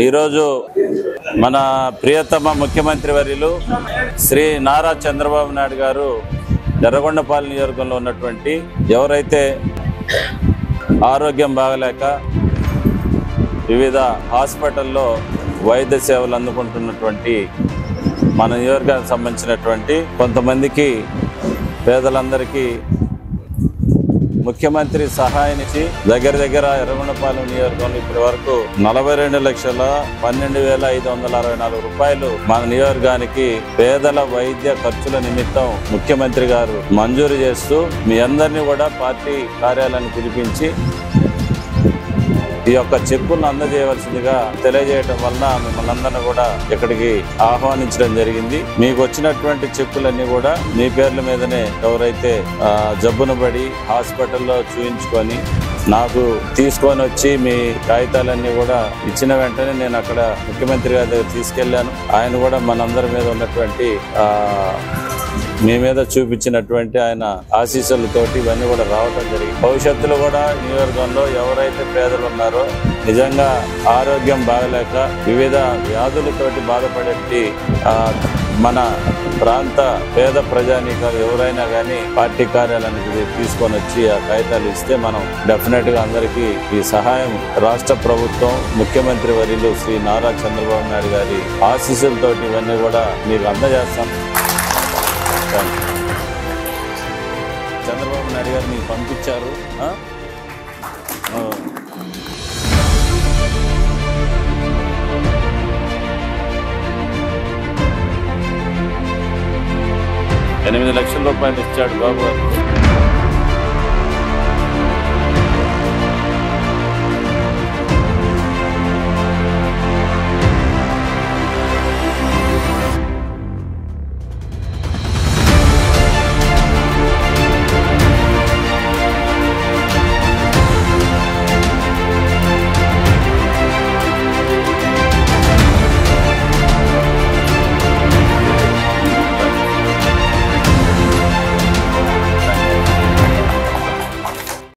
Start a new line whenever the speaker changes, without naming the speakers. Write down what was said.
ఈరోజు మన ప్రియతమ ముఖ్యమంత్రి వర్యులు శ్రీ నారా చంద్రబాబు నాయుడు గారు ఎర్రగొండపాలెం నియోజకవర్గంలో ఉన్నటువంటి ఎవరైతే ఆరోగ్యం బాగలేక వివిధ హాస్పిటల్లో వైద్య సేవలు అందుకుంటున్నటువంటి మన నియోజకవర్గానికి సంబంధించినటువంటి కొంతమందికి పేదలందరికీ ముఖ్యమంత్రి సహాయానికి దగ్గర ఎర్రగొండపాలెం నియోజకవర్గంలో ఇప్పటి వరకు 42,12,564 రూపాయలు మన నియోజకవర్గానికి పేదల వైద్య ఖర్చుల నిమిత్తం ముఖ్యమంత్రి గారు మంజూరు చేస్తూ మీ అందరినీ కూడా పార్టీ కార్యాలయాన్ని పిలిపించి ఈ యొక్క చెక్కులను అందజేయవలసిందిగా తెలియజేయడం వలన మిమ్మల్ని అందరినీ కూడా ఇక్కడికి ఆహ్వానించడం జరిగింది. మీకు వచ్చినటువంటి చెక్కులన్నీ కూడా మీ పేర్ల మీదనే ఎవరైతే జబ్బును పడి హాస్పిటల్లో చూయించుకొని నాకు తీసుకొని వచ్చి మీ కాగితాలన్నీ కూడా ఇచ్చిన వెంటనే నేను అక్కడ ముఖ్యమంత్రి గారి దగ్గర తీసుకెళ్లాను. ఆయన కూడా మనందరి మీద ఉన్నటువంటి మీ మీద చూపించినటువంటి ఆయన ఆశీస్సులతోటి ఇవన్నీ కూడా రావడం జరిగింది. భవిష్యత్తులో కూడా నియోజకవర్గంలో ఎవరైతే పేదలు ఉన్నారో నిజంగా ఆరోగ్యం బాగలేక వివిధ వ్యాధులతోటి బాధపడే మన ప్రాంత పేద ప్రజానీకాలు ఎవరైనా కానీ పార్టీ కార్యాలయానికి తీసుకొని వచ్చి ఆ కాగితాలు ఇస్తే మనం డెఫినెట్ గా అందరికీ ఈ సహాయం రాష్ట్ర ప్రభుత్వం ముఖ్యమంత్రి వర్యులు శ్రీ నారా చంద్రబాబు నాయుడు గారి ఆశీస్సులతోటి ఇవన్నీ కూడా మీకు అందజేస్తాం. చంద్రబాబు నాయుడు గారు మీకు పంపించారు. 8 లక్షల రూపాయలు ఇచ్చాడు బాబు గారు.